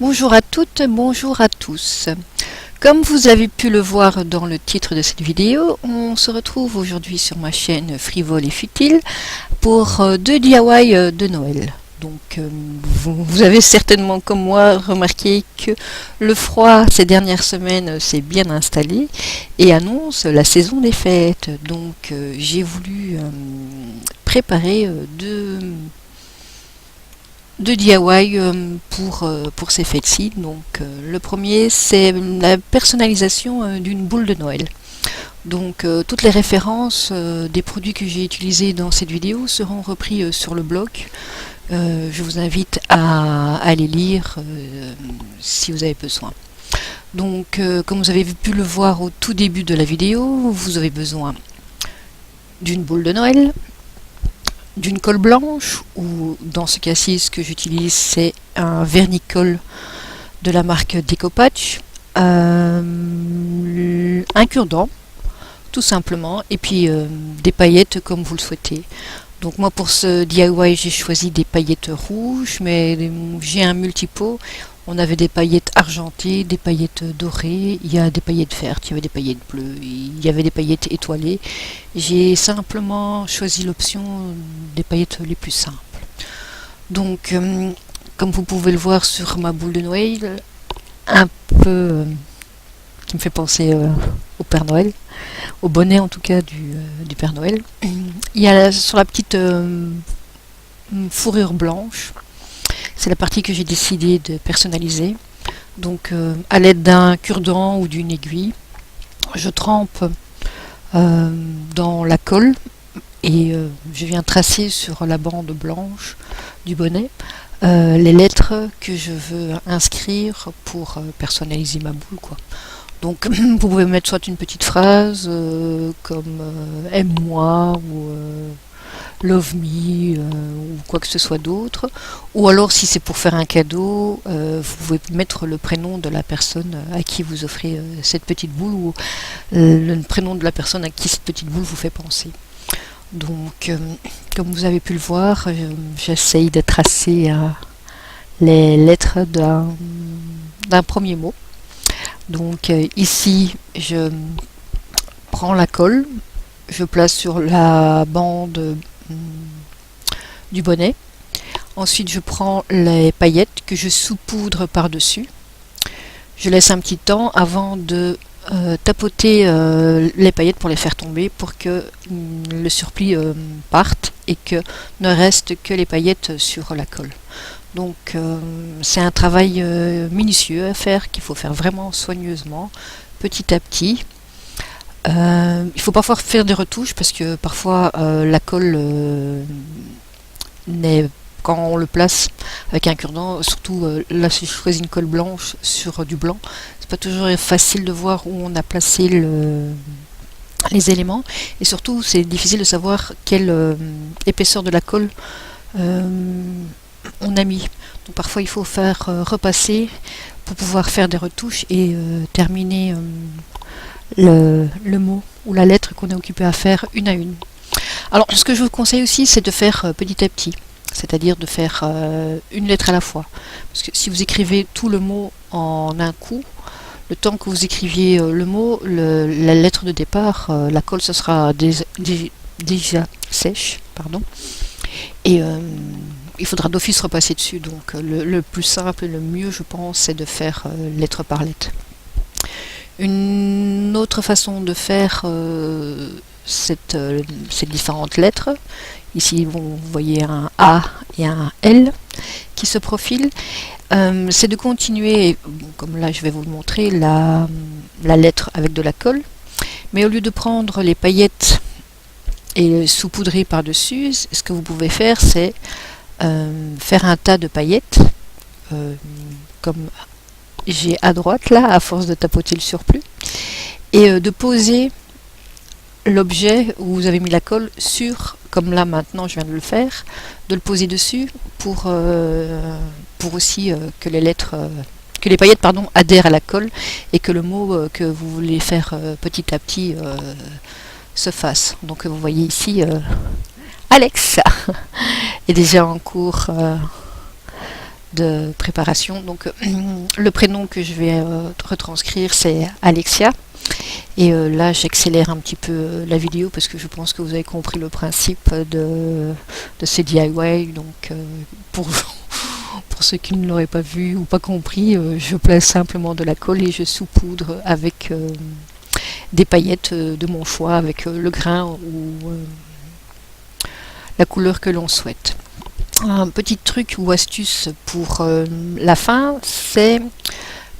Bonjour à toutes, bonjour à tous. Comme vous avez pu le voir dans le titre de cette vidéo, on se retrouve aujourd'hui sur ma chaîne Frivole et Futile pour deux DIY de Noël. Donc vous avez certainement comme moi remarqué que le froid ces dernières semaines s'est bien installé et annonce la saison des fêtes. Donc j'ai voulu préparer deux DIY pour ces fêtes-ci. Donc le premier, c'est la personnalisation d'une boule de Noël. Donc toutes les références des produits que j'ai utilisés dans cette vidéo seront repris sur le blog. Je vous invite à aller lire si vous avez besoin. Donc comme vous avez pu le voir au tout début de la vidéo, vous avez besoin d'une boule de Noël, d'une colle blanche, ou dans ce cas-ci ce que j'utilise c'est un vernis-colle de la marque Decopatch, un cure-dent tout simplement, et puis des paillettes comme vous le souhaitez. Donc moi pour ce DIY j'ai choisi des paillettes rouges, mais j'ai un multipot. On avait des paillettes argentées, des paillettes dorées, il y a des paillettes vertes, il y avait des paillettes bleues, il y avait des paillettes étoilées. J'ai simplement choisi l'option des paillettes les plus simples. Donc, comme vous pouvez le voir sur ma boule de Noël, un peu qui me fait penser au Père Noël, au bonnet en tout cas du Père Noël. Il y a sur la petite fourrure blanche. C'est la partie que j'ai décidé de personnaliser. Donc à l'aide d'un cure-dent ou d'une aiguille, je trempe dans la colle et je viens tracer sur la bande blanche du bonnet les lettres que je veux inscrire pour personnaliser ma boule, quoi. Donc vous pouvez mettre soit une petite phrase comme aime-moi ou love me ou quoi que ce soit d'autre, ou alors si c'est pour faire un cadeau, vous pouvez mettre le prénom de la personne à qui vous offrez cette petite boule, ou le prénom de la personne à qui cette petite boule vous fait penser. Donc comme vous avez pu le voir, j'essaye de tracer les lettres d'un premier mot. Donc ici je prends la colle, je place sur la bande du bonnet. Ensuite je prends les paillettes que je saupoudre par dessus. Je laisse un petit temps avant de tapoter les paillettes pour les faire tomber, pour que le surplis parte et que ne reste que les paillettes sur la colle. Donc c'est un travail minutieux à faire, qu'il faut faire vraiment soigneusement, petit à petit. Il ne faut pas faire des retouches parce que parfois la colle quand on le place avec un cure-dent, surtout là si je choisis une colle blanche sur du blanc, c'est pas toujours facile de voir où on a placé les éléments, et surtout c'est difficile de savoir quelle épaisseur de la colle on a mis. Donc parfois il faut faire repasser pour pouvoir faire des retouches et terminer le mot ou la lettre qu'on est occupé à faire une à une. Alors ce que je vous conseille aussi, c'est de faire petit à petit, c'est-à-dire de faire une lettre à la fois, parce que si vous écrivez tout le mot en un coup, le temps que vous écriviez le mot, la lettre de départ, la colle ce sera déjà sèche, pardon, et il faudra d'office repasser dessus. Donc le plus simple et le mieux, je pense, c'est de faire lettre par lettre. Une autre façon de faire ces différentes lettres, ici vous voyez un A et un L qui se profilent, c'est de continuer, comme là je vais vous le montrer, la lettre avec de la colle, mais au lieu de prendre les paillettes et saupoudrer par-dessus, ce que vous pouvez faire, c'est faire un tas de paillettes, comme j'ai à droite là, à force de tapoter le surplus, et de poser l'objet où vous avez mis la colle sur, comme là maintenant je viens de le faire, de le poser dessus pour aussi que les paillettes adhèrent à la colle et que le mot que vous voulez faire petit à petit se fasse. Donc vous voyez ici Alex est déjà en cours de préparation. Donc le prénom que je vais retranscrire, c'est Alexia. Et là, j'accélère un petit peu la vidéo parce que je pense que vous avez compris le principe de ces DIY. Donc, pour, pour ceux qui ne l'auraient pas vu ou pas compris, je place simplement de la colle et je saupoudre avec des paillettes de mon choix, avec le grain ou la couleur que l'on souhaite. Un petit truc ou astuce pour la fin, c'est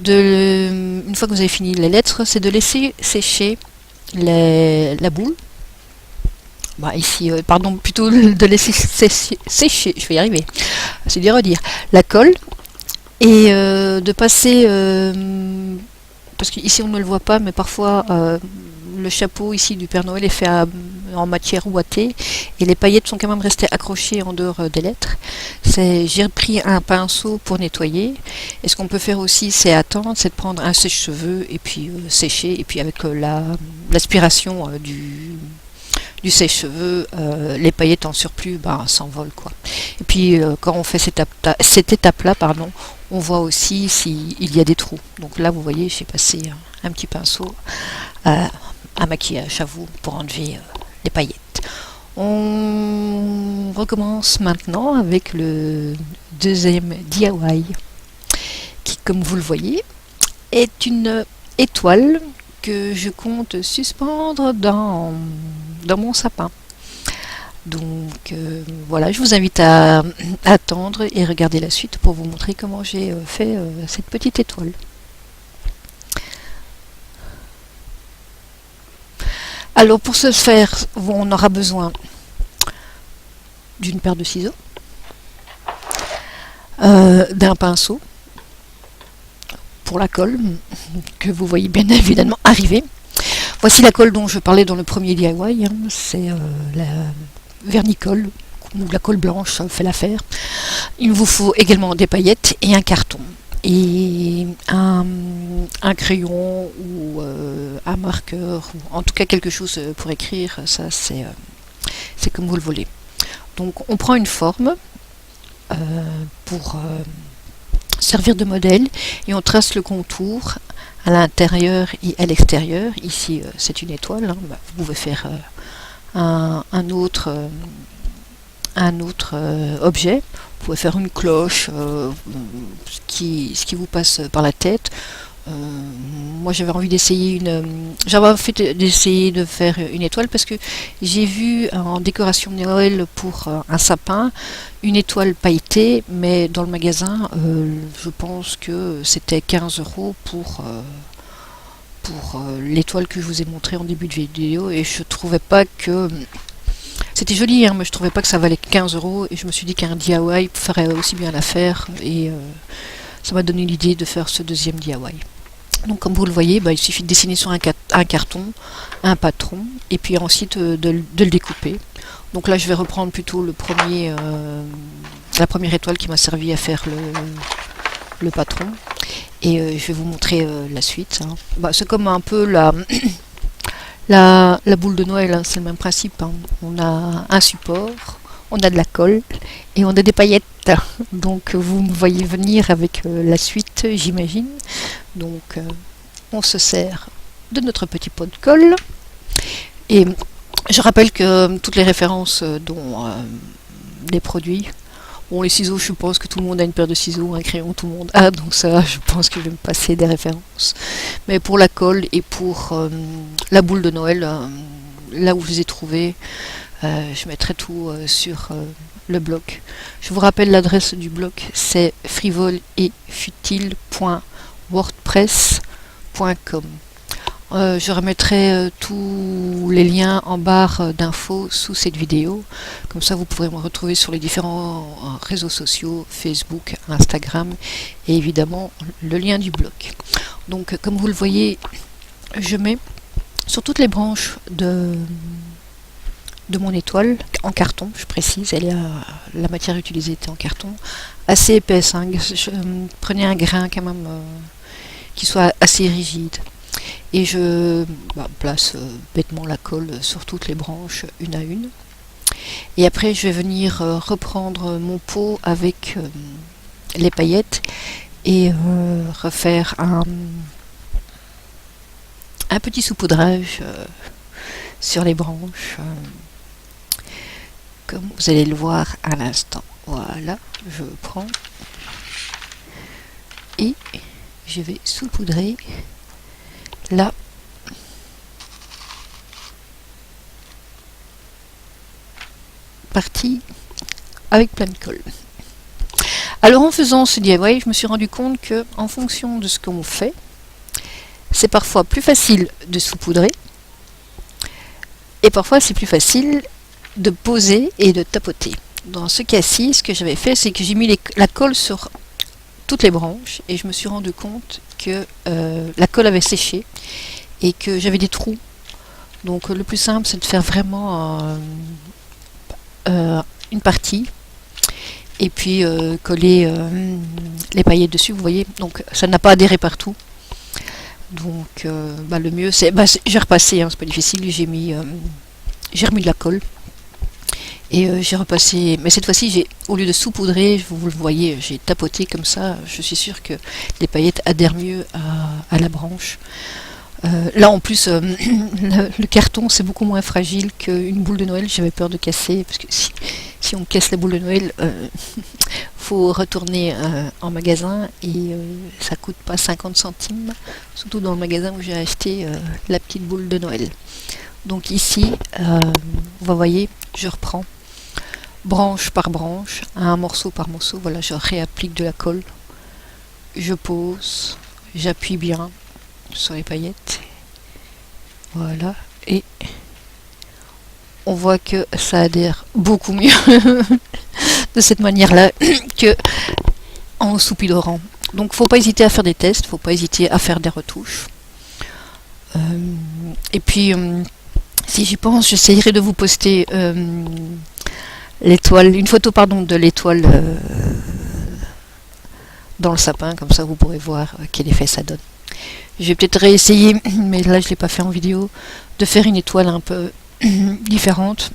une fois que vous avez fini les lettres, c'est de laisser sécher la boule. Bah, ici, pardon, plutôt de laisser sécher, je vais y arriver, c'est dur à dire, la colle, et de passer, parce qu'ici on ne le voit pas, mais parfois le chapeau ici du Père Noël est fait en matière ouatée et les paillettes sont quand même restées accrochées en dehors des lettres. J'ai pris un pinceau pour nettoyer, et ce qu'on peut faire aussi c'est attendre, c'est de prendre un sèche-cheveux et puis sécher, et puis avec l'aspiration du sèche-cheveux, les paillettes en surplus s'envolent quoi. Et puis quand on fait cette étape-là, on voit aussi s'il y a des trous. Donc là vous voyez, j'ai passé un petit pinceau à maquillage à vous pour enlever les paillettes. On recommence maintenant avec le deuxième DIY qui, comme vous le voyez, est une étoile que je compte suspendre dans mon sapin. Donc voilà, je vous invite à attendre et regarder la suite pour vous montrer comment j'ai fait cette petite étoile. Alors pour ce faire, on aura besoin d'une paire de ciseaux, d'un pinceau pour la colle que vous voyez bien évidemment arriver. Voici la colle dont je parlais dans le premier DIY, c'est la vernicole ou la colle blanche, ça fait l'affaire. Il vous faut également des paillettes et un carton. Et un crayon ou un marqueur, ou en tout cas quelque chose pour écrire, ça c'est comme vous le voulez. Donc on prend une forme pour servir de modèle et on trace le contour à l'intérieur et à l'extérieur. Ici c'est une étoile, vous pouvez faire un autre objet. Vous pouvez faire une cloche, ce qui vous passe par la tête. Moi j'avais envie d'essayer d'essayer de faire une étoile parce que j'ai vu en décoration de Noël pour un sapin une étoile pailletée, mais dans le magasin je pense que c'était 15 € pour l'étoile que je vous ai montrée en début de vidéo, et je trouvais pas que c'était joli, mais je trouvais pas que ça valait 15 €, et je me suis dit qu'un DIY ferait aussi bien l'affaire, et ça m'a donné l'idée de faire ce deuxième DIY. Donc comme vous le voyez, il suffit de dessiner sur un carton un patron, et puis ensuite de le découper. Donc là je vais reprendre plutôt la première étoile qui m'a servi à faire le patron, et je vais vous montrer la suite. C'est comme un peu la boule de Noël, c'est le même principe. On a un support, on a de la colle et on a des paillettes. Donc vous me voyez venir avec la suite, j'imagine. Donc on se sert de notre petit pot de colle. Et je rappelle que toutes les références dont des produits. Bon, les ciseaux, je suppose que tout le monde a une paire de ciseaux, un crayon, tout le monde a, donc ça, je pense que je vais me passer des références. Mais pour la colle et pour la boule de Noël, là où je les ai trouvées, je mettrai tout sur le blog. Je vous rappelle l'adresse du blog, c'est frivoleetfutile.wordpress.com. Je remettrai tous les liens en barre d'infos sous cette vidéo. Comme ça, vous pourrez me retrouver sur les différents réseaux sociaux, Facebook, Instagram, et évidemment le lien du blog. Donc, comme vous le voyez, je mets sur toutes les branches de mon étoile, en carton, je précise, la matière utilisée était en carton, assez épaisse. Je prenais un grain quand même qui soit assez rigide. Et je place bêtement la colle sur toutes les branches, une à une. Et après, je vais venir reprendre mon pot avec les paillettes et refaire un petit saupoudrage sur les branches, comme vous allez le voir à l'instant. Voilà, je prends et je vais saupoudrer la partie avec plein de colle. Alors en faisant ce DIY, je me suis rendu compte que en fonction de ce qu'on fait, c'est parfois plus facile de saupoudrer et parfois c'est plus facile de poser et de tapoter. Dans ce cas-ci, ce que j'avais fait, c'est que j'ai mis la colle sur toutes les branches et je me suis rendu compte que la colle avait séché et que j'avais des trous. Donc le plus simple, c'est de faire vraiment une partie et puis coller les paillettes dessus, vous voyez. Donc ça n'a pas adhéré partout. Donc le mieux c'est, j'ai repassé, hein, c'est pas difficile, j'ai remis de la colle et j'ai repassé, mais cette fois-ci au lieu de saupoudrer, vous le voyez, j'ai tapoté comme ça, je suis sûre que les paillettes adhèrent mieux à la branche. Là en plus le carton c'est beaucoup moins fragile qu'une boule de Noël, j'avais peur de casser parce que si on casse la boule de Noël faut retourner en magasin et ça coûte pas 50 centimes, surtout dans le magasin où j'ai acheté la petite boule de Noël. Donc ici vous voyez, je reprends branche par branche, un morceau par morceau, voilà, je réapplique de la colle, je pose, j'appuie bien sur les paillettes, voilà, et on voit que ça adhère beaucoup mieux de cette manière là que en saupoudrant. Donc faut pas hésiter à faire des tests, faut pas hésiter à faire des retouches, et puis si j'y pense, j'essayerai de vous poster une photo de l'étoile dans le sapin, comme ça vous pourrez voir quel effet ça donne. Je vais peut-être réessayer, mais là je ne l'ai pas fait en vidéo, de faire une étoile un peu différente,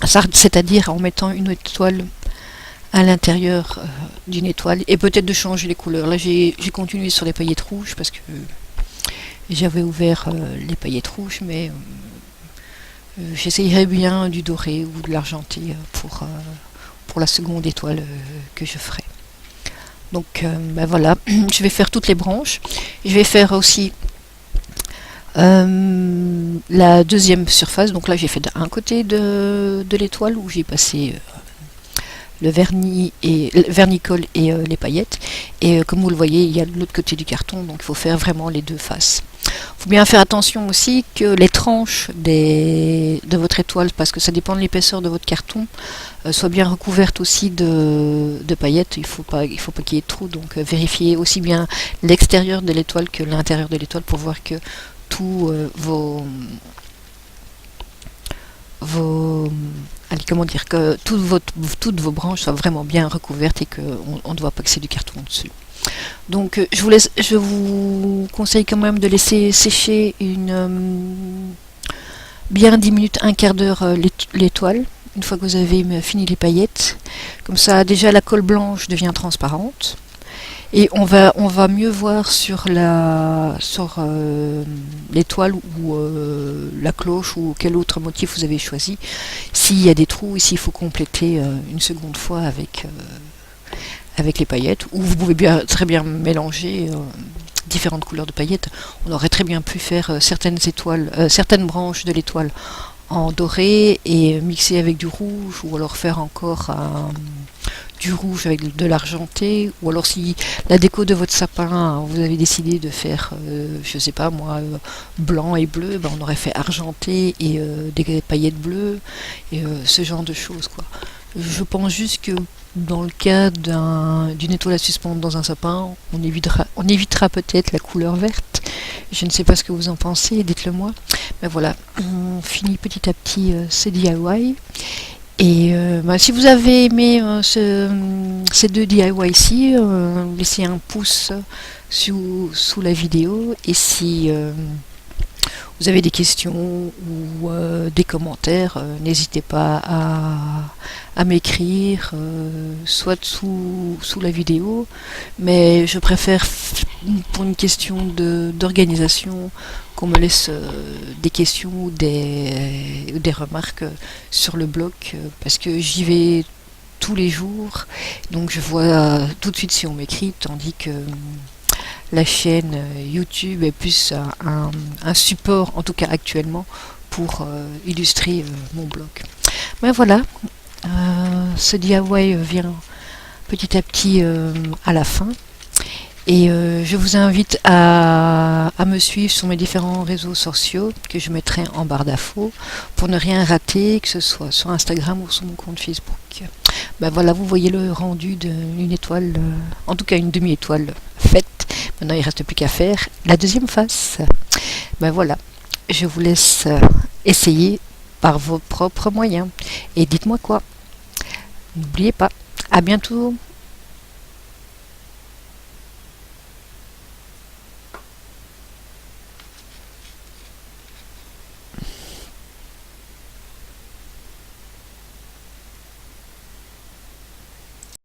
c'est-à-dire en mettant une étoile à l'intérieur d'une étoile et peut-être de changer les couleurs. Là j'ai continué sur les paillettes rouges parce que j'avais ouvert les paillettes rouges, mais j'essayerai bien du doré ou de l'argenté pour la seconde étoile que je ferai. Donc voilà, je vais faire toutes les branches. Je vais faire aussi la deuxième surface. Donc là j'ai fait un côté de l'étoile où j'ai passé le vernis-colle et les paillettes. Et comme vous le voyez, il y a l'autre côté du carton, donc il faut faire vraiment les deux faces. Il faut bien faire attention aussi que les tranches de votre étoile, parce que ça dépend de l'épaisseur de votre carton, soient bien recouvertes aussi de paillettes. Il ne faut pas qu'il y ait de trous, donc vérifiez aussi bien l'extérieur de l'étoile que l'intérieur de l'étoile pour voir que tous toutes vos branches soient vraiment bien recouvertes et qu'on ne voit pas que c'est du carton dessus. Donc je vous conseille quand même de laisser sécher bien 10 minutes, un quart d'heure l'étoile, une fois que vous avez fini les paillettes. Comme ça déjà la colle blanche devient transparente. Et on va mieux voir sur l'étoile ou la cloche ou quel autre motif vous avez choisi, s'il y a des trous et s'il faut compléter une seconde fois avec les paillettes, ou vous pouvez très bien mélanger différentes couleurs de paillettes. On aurait très bien pu faire certaines branches de l'étoile en doré et mixer avec du rouge, ou alors faire encore du rouge avec de l'argenté, ou alors si la déco de votre sapin vous avez décidé de faire je sais pas moi blanc et bleu, on aurait fait argenté et des paillettes bleues et ce genre de choses quoi. Je pense juste que dans le cas d'une étoile à suspendre dans un sapin, on évitera peut-être la couleur verte. Je ne sais pas ce que vous en pensez, dites-le moi. Mais voilà, on finit petit à petit ce DIY. Et si vous avez aimé ces deux DIY ici, laissez un pouce sous la vidéo. Et si vous avez des questions ou des commentaires, n'hésitez pas à m'écrire, soit sous la vidéo, mais je préfère, pour une question d'organisation, qu'on me laisse des questions ou des remarques sur le blog, parce que j'y vais tous les jours, donc je vois tout de suite si on m'écrit, tandis que la chaîne YouTube est plus un support, en tout cas actuellement, pour illustrer mon blog. Ben voilà, ce DIY vient petit à petit à la fin. Et je vous invite à me suivre sur mes différents réseaux sociaux que je mettrai en barre d'infos pour ne rien rater, que ce soit sur Instagram ou sur mon compte Facebook. Ben voilà, vous voyez le rendu d'une étoile, en tout cas une demi-étoile faite. Maintenant, il ne reste plus qu'à faire la deuxième face. Ben voilà, je vous laisse essayer par vos propres moyens. Et dites-moi quoi. N'oubliez pas. À bientôt.